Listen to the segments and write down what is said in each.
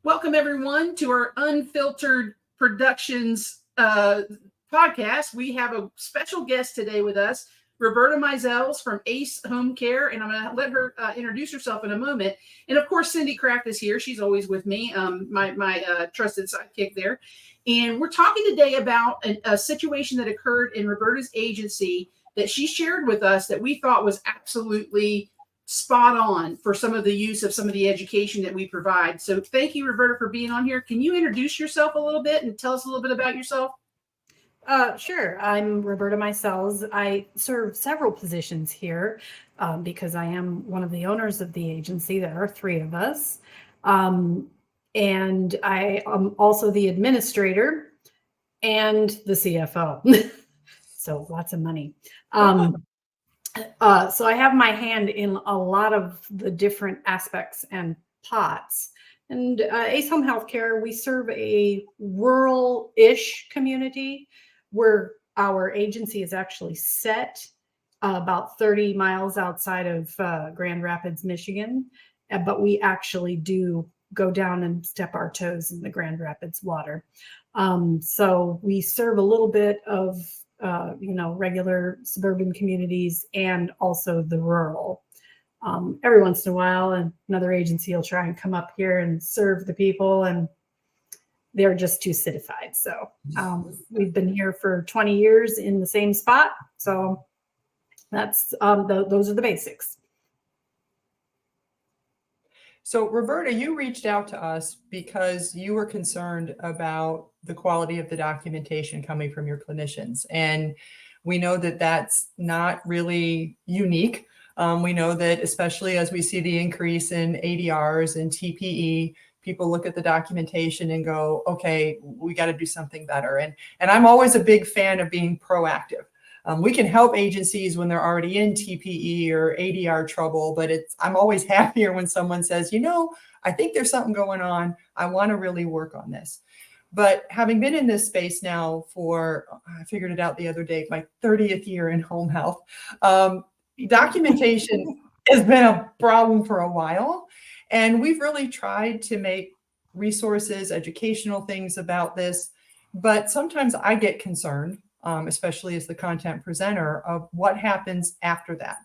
Welcome, everyone, to our Unfiltered Productions podcast. We have a special guest today with us, Roberta Mysels from Ace Home Care, and I'm going to let her introduce herself in a moment. And of course, Cindy Krafft is here. She's always with me, my trusted sidekick there. And we're talking today about a situation that occurred in Roberta's agency that she shared with us that we thought was absolutely spot on for some of the use of some of the education that we provide. So thank you, Roberta, for being on here. Can you introduce yourself a little bit and tell us a little bit about yourself? Sure. I'm Roberta Mysels. I serve several positions here because I am one of the owners of the agency. There are three of us. And I am also the administrator and the CFO. So lots of money. So I have my hand in a lot of the different aspects and pots. And Ace Home Healthcare, we serve a rural-ish community where our agency is actually set about 30 miles outside of Grand Rapids, Michigan. But we actually do go down and step our toes in the Grand Rapids water. So we serve a little bit of regular suburban communities and also the rural. Every once in a while, another agency will try and come up here and serve the people, and they're just too citified. So we've been here for 20 years in the same spot. So that's those are the basics. So Roberta, you reached out to us because you were concerned about the quality of the documentation coming from your clinicians. And we know that that's not really unique. We know that especially as we see the increase in ADRs and TPE, people look at the documentation and go, okay, we got to do something better. And I'm always a big fan of being proactive. We can help agencies when they're already in TPE or ADR trouble, but I'm always happier when someone says, I think there's something going on. I want to really work on this. But having been in this space now I figured it out the other day, my 30th year in home health, documentation has been a problem for a while. And we've really tried to make resources, educational things about this. But sometimes I get concerned, especially as the content presenter, of what happens after that.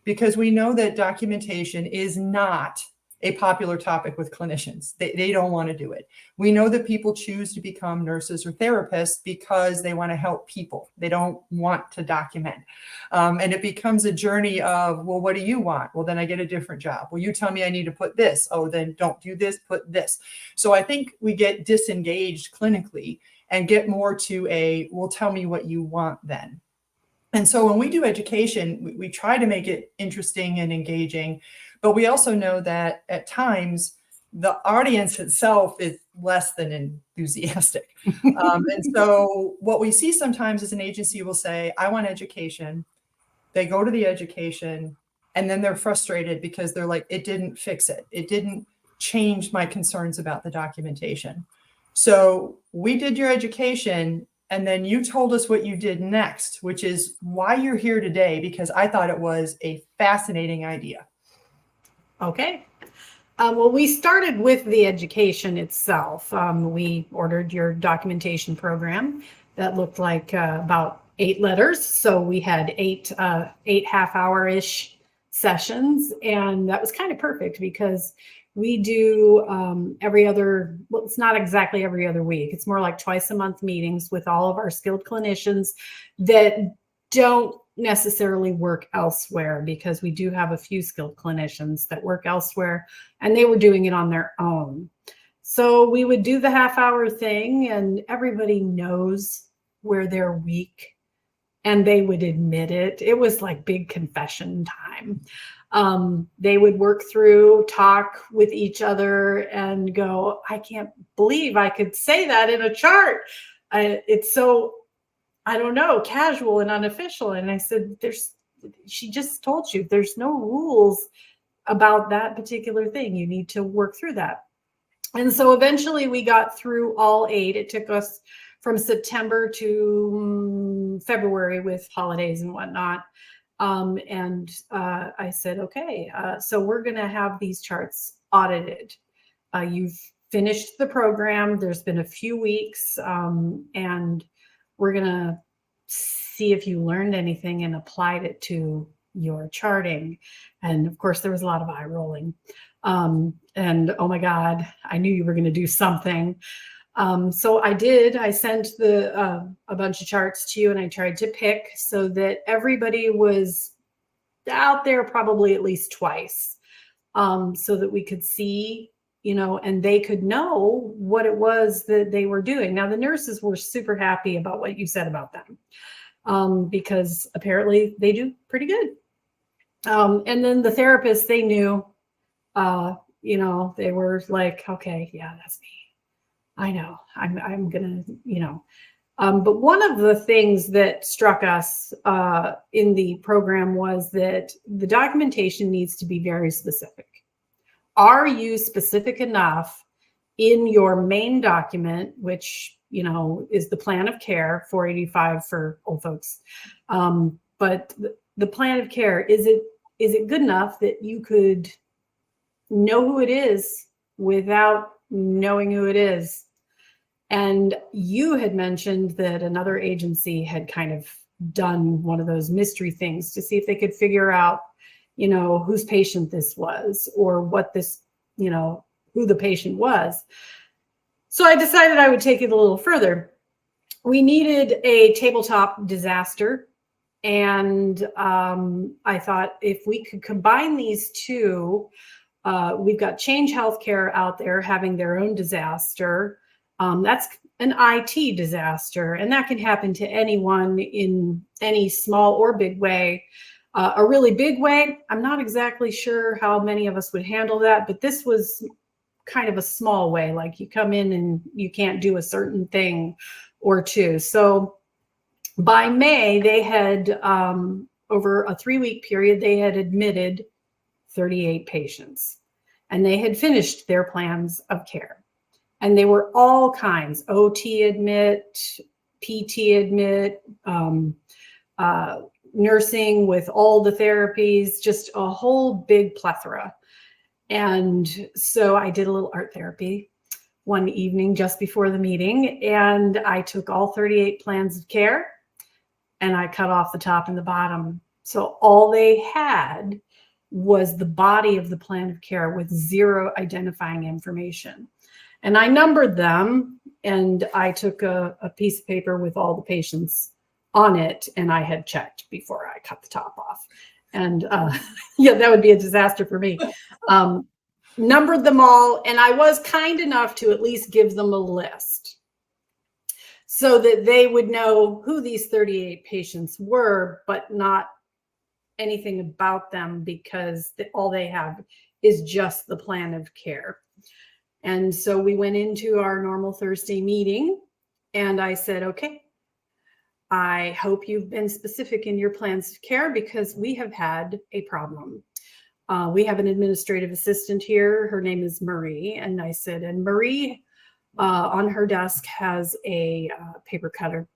Because we know that documentation is not a popular topic with clinicians. They don't want to do it. We know that people choose to become nurses or therapists because they want to help people. They don't want to document. And it becomes a journey of, well, what do you want? Well, then I get a different job. Well, you tell me I need to put this. Oh, then don't do this, put this. So I think we get disengaged clinically and get more to well, tell me what you want then. And so when we do education, we try to make it interesting and engaging, but we also know that at times the audience itself is less than enthusiastic. And so what we see sometimes is an agency will say, I want education. They go to the education and then they're frustrated because they're like, it didn't fix it. It didn't change my concerns about the documentation. So we did your education, and then you told us what you did next, which is why you're here today, because I thought it was a fascinating idea. Okay. Well, we started with the education itself. We ordered your documentation program that looked like about 8 letters. So we had eight half-hour-ish sessions, and that was kind of perfect because we do it's not exactly every other week. It's more like twice a month meetings with all of our skilled clinicians that don't necessarily work elsewhere, because we do have a few skilled clinicians that work elsewhere and they were doing it on their own. So we would do the half-hour thing, and everybody knows where they're weak and they would admit it. It was like big confession time. They would work through, talk with each other and go, I can't believe I could say that in a chart. It's so, I don't know, casual and unofficial. And I said, she just told you there's no rules about that particular thing. You need to work through that. And so eventually we got through all 8. It took us from September to February with holidays and whatnot. I said, okay, so we're going to have these charts audited. You've finished the program. There's been a few weeks, and we're going to see if you learned anything and applied it to your charting. And of course, there was a lot of eye rolling. And oh my God, I knew you were going to do something. So I did. I sent a bunch of charts to you, and I tried to pick so that everybody was out there probably at least twice, so that we could see, and they could know what it was that they were doing. Now, the nurses were super happy about what you said about them, because apparently they do pretty good. And then the therapists, they knew, they were like, okay, yeah, that's me. I know I'm gonna, but one of the things that struck us in the program was that the documentation needs to be very specific. Are you specific enough in your main document, which, is the plan of care, 485 for old folks. But the plan of care, is it good enough that you could know who it is without knowing who it is? And you had mentioned that another agency had kind of done one of those mystery things to see if they could figure out, whose patient this was, or what this, who the patient was. So I decided I would take it a little further. We needed a tabletop disaster. And I thought if we could combine these two, we've got Change Healthcare out there having their own disaster. That's an IT disaster, and that can happen to anyone in any small or big way. A really big way, I'm not exactly sure how many of us would handle that, but this was kind of a small way, like you come in and you can't do a certain thing or two. So by May, they had, over a 3-week period, they had admitted 38 patients, and they had finished their plans of care. And they were all kinds: OT admit, PT admit, nursing with all the therapies, just a whole big plethora. And so I did a little art therapy one evening just before the meeting, and I took all 38 plans of care and I cut off the top and the bottom. So all they had was the body of the plan of care with 0 identifying information. And I numbered them, and I took a piece of paper with all the patients on it, and I had checked before I cut the top off. And yeah, that would be a disaster for me. Numbered them all, and I was kind enough to at least give them a list so that they would know who these 38 patients were, but not anything about them, because all they have is just the plan of care. And so we went into our normal Thursday meeting, and I said, okay, I hope you've been specific in your plans of care, because we have had a problem. We have an administrative assistant here. Her name is Marie. And I said, and Marie on her desk has a paper cutter.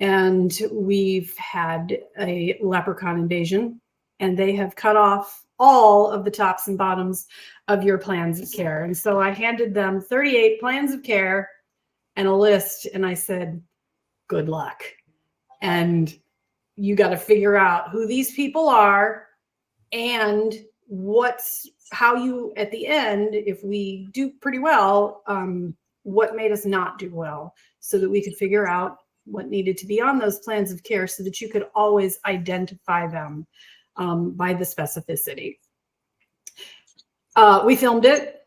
And we've had a leprechaun invasion, and they have cut off all of the tops and bottoms of your plans of care. And so I handed them 38 plans of care and a list, and I said, good luck. And you got to figure out who these people are and how you, at the end, if we do pretty well, what made us not do well, so that we could figure out what needed to be on those plans of care, so that you could always identify them by the specificity. We filmed it,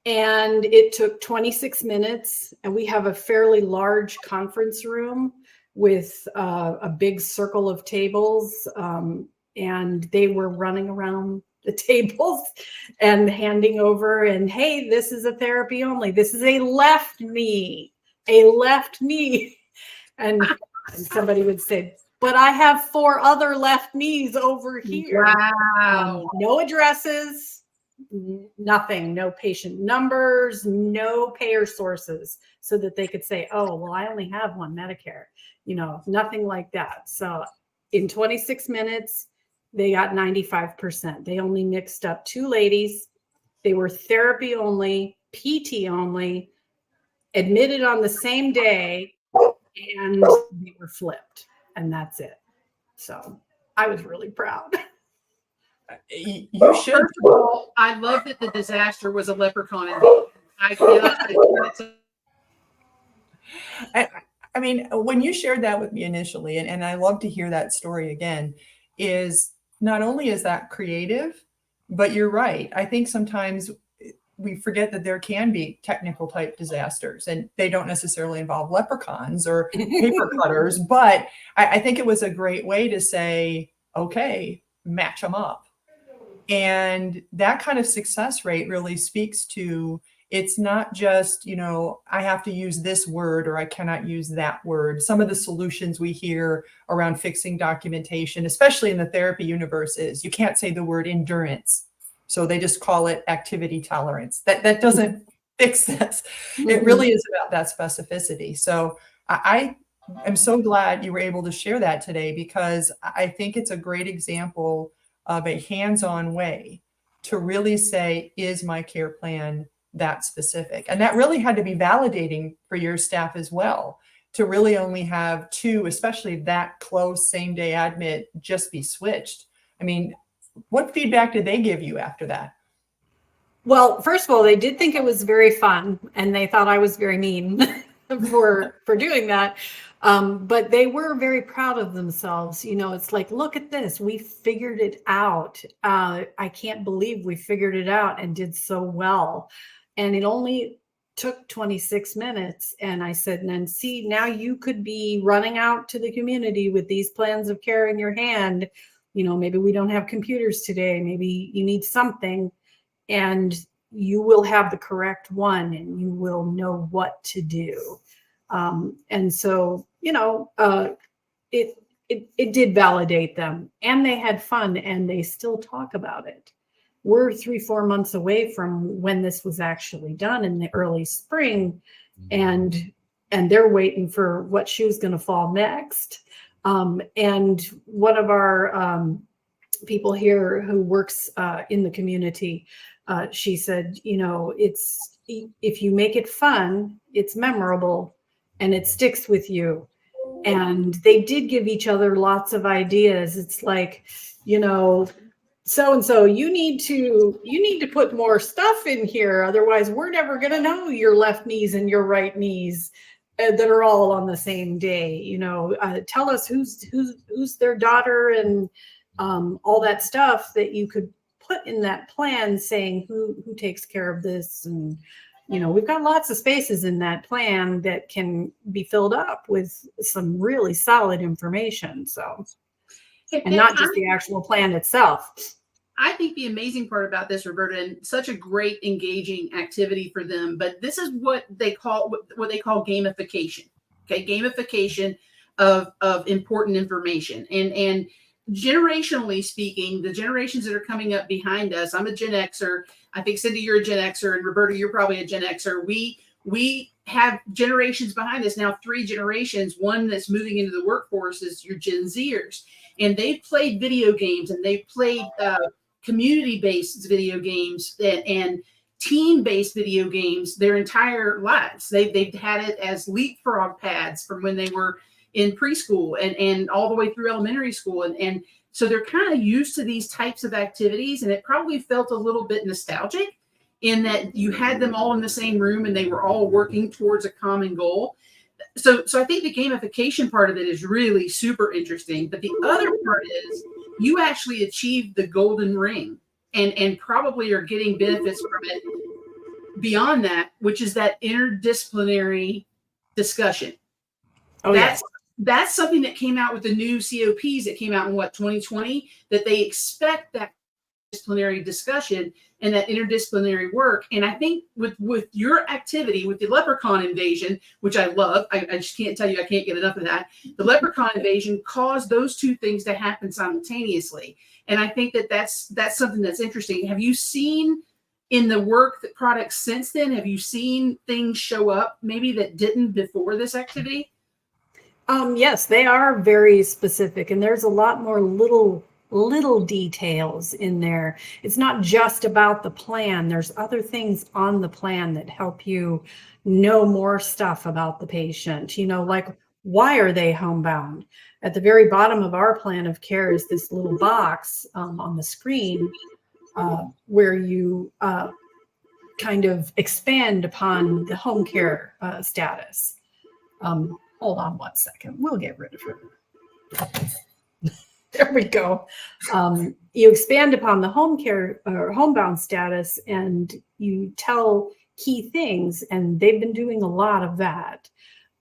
and it took 26 minutes, and we have a fairly large conference room with a big circle of tables, and they were running around the tables and handing over, and hey, this is a therapy only. This is a left knee. And somebody would say, but I have 4 other left knees over here. Wow. No addresses, nothing, no patient numbers, no payer sources, so that they could say, oh, well, I only have one Medicare, nothing like that. So in 26 minutes, they got 95%. They only mixed up 2 ladies. They were therapy only, PT only, admitted on the same day, and they were flipped, and that's it. So I was really proud. You should. First of all, I love that the disaster was a leprechaun invasion. I cannot. I mean, when you shared that with me initially, and I love to hear that story again, is not only is that creative, but you're right. I think sometimes we forget that there can be technical type disasters, and they don't necessarily involve leprechauns or paper cutters, but I think it was a great way to say, okay, match them up. And that kind of success rate really speaks to, it's not just, I have to use this word or I cannot use that word. Some of the solutions we hear around fixing documentation, especially in the therapy universe, is you can't say the word endurance. So they just call it activity tolerance. That doesn't fix this. It really is about that specificity. So I am so glad you were able to share that today, because I think it's a great example of a hands-on way to really say, is my care plan that specific? And that really had to be validating for your staff as well, to really only have 2, especially that close same day admit, just be switched. I mean, what feedback did they give you after that? Well, first of all, they did think it was very fun, and they thought I was very mean for doing that. But they were very proud of themselves. It's like, look at this. We figured it out. I can't believe we figured it out and did so well. And it only took 26 minutes. And I said, and see, now you could be running out to the community with these plans of care in your hand. Maybe we don't have computers today. Maybe you need something, and you will have the correct one and you will know what to do. And so, it did validate them, and they had fun, and they still talk about it. We're 3-4 months away from when this was actually done in the early spring, and they're waiting for what shoe's going to fall next. And one of our people here who works in the community, she said, it's, if you make it fun, it's memorable and it sticks with you. And they did give each other lots of ideas. It's like, so-and-so, you need to put more stuff in here. Otherwise, we're never going to know your left knees and your right knees that are all on the same day. Tell us who's their daughter, and all that stuff that you could put in that plan, saying who takes care of this. And we've got lots of spaces in that plan that can be filled up with some really solid information. So, and not just the actual plan itself. I think the amazing part about this, Roberta, and such a great engaging activity for them, but this is what they call gamification. Okay, gamification of important information. And generationally speaking, the generations that are coming up behind us, I'm a Gen Xer. I think, Cindy, you're a Gen Xer, and Roberta, you're probably a Gen Xer. We have generations behind us now, 3 generations. One that's moving into the workforce is your Gen Zers, and they've played video games, and they've played community-based video games and team-based video games their entire lives. They've had it as leapfrog pads from when they were in preschool and all the way through elementary school. And so they're kind of used to these types of activities, and it probably felt a little bit nostalgic in that you had them all in the same room and they were all working towards a common goal. So I think the gamification part of it is really super interesting. But the other part is you actually achieved the golden ring and probably are getting benefits from it beyond that, which is that interdisciplinary discussion. Oh, that's something that came out with the new COPs that came out in 2020, that they expect that disciplinary discussion and that interdisciplinary work. And I think with your activity, with the Leprechaun invasion, which I love, I just can't tell you, I can't get enough of that. The Leprechaun invasion caused those 2 things to happen simultaneously. And I think that's something that's interesting. Have you seen in the work that products since then, have you seen things show up maybe that didn't before this activity? Yes, they are very specific, and there's a lot more little little details in there. It's not just about the plan. There's other things on the plan that help you know more stuff about the patient, like why are they homebound? At the very bottom of our plan of care is this little box on the screen where you kind of expand upon the home care status. Hold on one second. We'll get rid of her. There we go. You expand upon the home care or homebound status and you tell key things, and they've been doing a lot of that.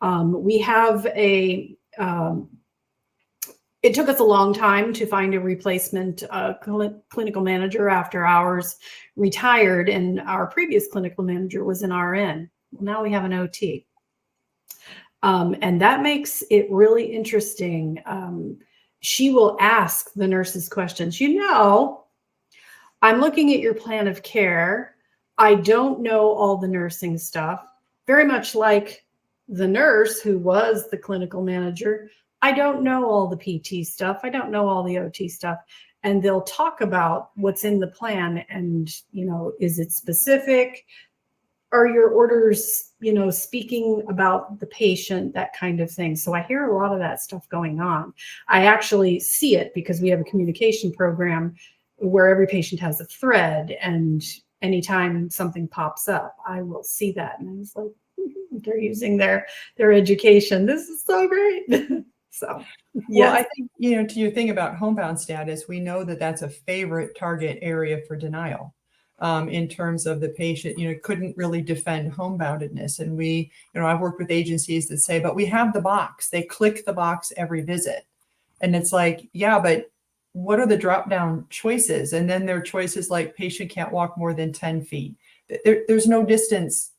We have it took us a long time to find a replacement clinical manager after ours retired, and our previous clinical manager was an RN. Well, now we have an OT. And that makes it really interesting. She will ask the nurses questions. I'm looking at your plan of care. I don't know all the nursing stuff. Very much like the nurse who was the clinical manager. I don't know all the PT stuff. I don't know all the OT stuff. And they'll talk about what's in the plan and, is it specific? Are your orders, speaking about the patient, that kind of thing. So I hear a lot of that stuff going on. I actually see it because we have a communication program where every patient has a thread, and anytime something pops up, I will see that. And I was like, they're using their education. This is so great. So, well, I think, to your thing about homebound status, we know that that's a favorite target area for denial. In terms of the patient, couldn't really defend homeboundedness. And we, I've worked with agencies that say, but we have the box. They click the box every visit. And it's like, yeah, but what are the drop-down choices? And then there are choices like patient can't walk more than 10 feet. There's no distance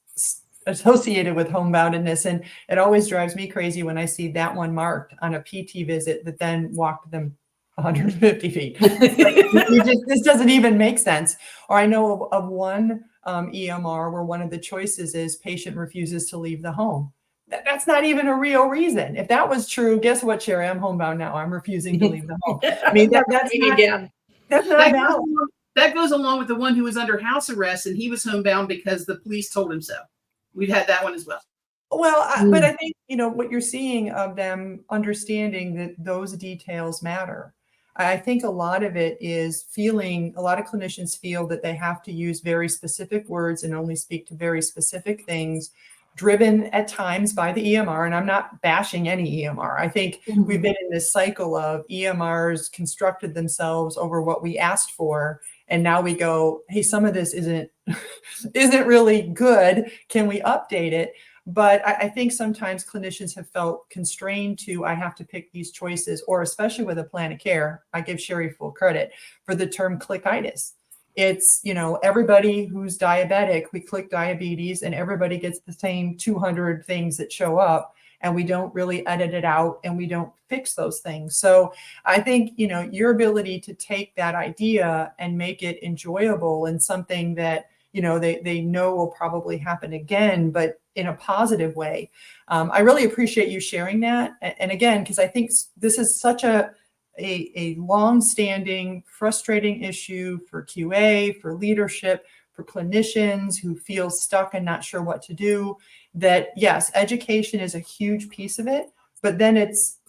associated with homeboundedness. And it always drives me crazy when I see that one marked on a PT visit that then walked them 150 feet. This doesn't even make sense. Or I know of one EMR where one of the choices is patient refuses to leave the home. That's not even a real reason. If that was true, guess what, Sherry? I'm homebound now. I'm refusing to leave the home. I mean, that's not valid. That goes along with the one who was under house arrest and he was homebound because the police told him so. We've had that one as well. Well, but I think, what you're seeing of them understanding that those details matter. I think a lot of it is a lot of clinicians feel that they have to use very specific words and only speak to very specific things, driven at times by the EMR. And I'm not bashing any EMR. I think we've been in this cycle of EMRs constructed themselves over what we asked for. And now we go, hey, some of this isn't really good. Can we update it? But I think sometimes clinicians have felt constrained I have to pick these choices, or especially with a plan of care, I give Sherry full credit for the term clickitis. It's, everybody who's diabetic, we click diabetes and everybody gets the same 200 things that show up, and we don't really edit it out and we don't fix those things. So I think, your ability to take that idea and make it enjoyable and something that, they know will probably happen again, but in a positive way. I really appreciate you sharing that. And again, because I think this is such a long-standing, frustrating issue for QA, for leadership, for clinicians who feel stuck and not sure what to do, that yes, education is a huge piece of it, but then it's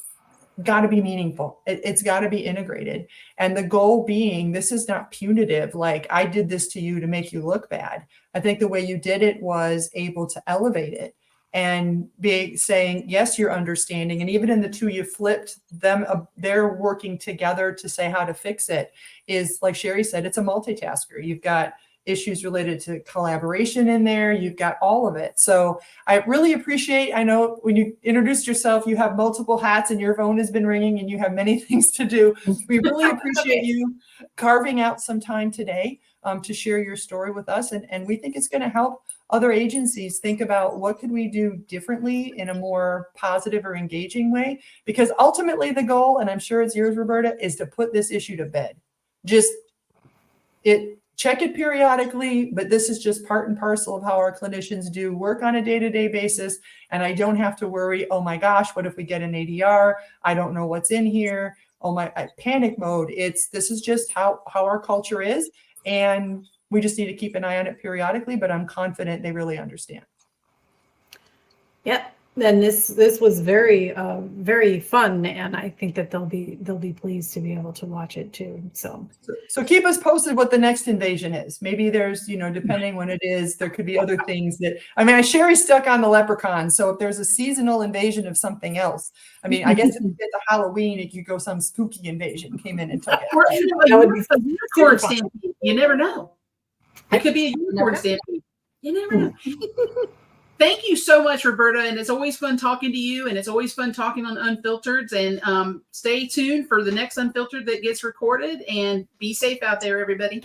got to be meaningful. It's got to be integrated. And the goal being, this is not punitive, like I did this to you to make you look bad. I think the way you did it was able to elevate it and saying, yes, you're understanding. And even in the two you flipped them, they're working together to say how to fix it. Is like Sherry said, it's a multitasker. You've got issues related to collaboration in there. You've got all of it. So I really appreciate, I know when you introduced yourself, you have multiple hats and your phone has been ringing and you have many things to do. We really appreciate you carving out some time today to share your story with us. And we think it's going to help other agencies think about what could we do differently in a more positive or engaging way, because ultimately the goal, and I'm sure it's yours, Roberta, is to put this issue to bed. Check it periodically, but this is just part and parcel of how our clinicians do work on a day-to-day basis. And I don't have to worry, oh my gosh, what if we get an ADR? I don't know what's in here. oh my, panic mode. This is just how our culture is. And we just need to keep an eye on it periodically, but I'm confident they really understand. Yep. And this was very very fun, and I think that they'll be pleased to be able to watch it too. So keep us posted what the next invasion is. Maybe there's, depending when it is, there could be other things that, Sherry's stuck on the Leprechaun. So if there's a seasonal invasion of something else, I guess if you get to Halloween, it could go some spooky invasion came in and took it. Or That would be a unicorn stampede. You never know. It could be a unicorn stampede. You never know. Thank you so much, Roberta. And it's always fun talking to you. And it's always fun talking on Unfiltered. And stay tuned for the next Unfiltered that gets recorded. And be safe out there, everybody.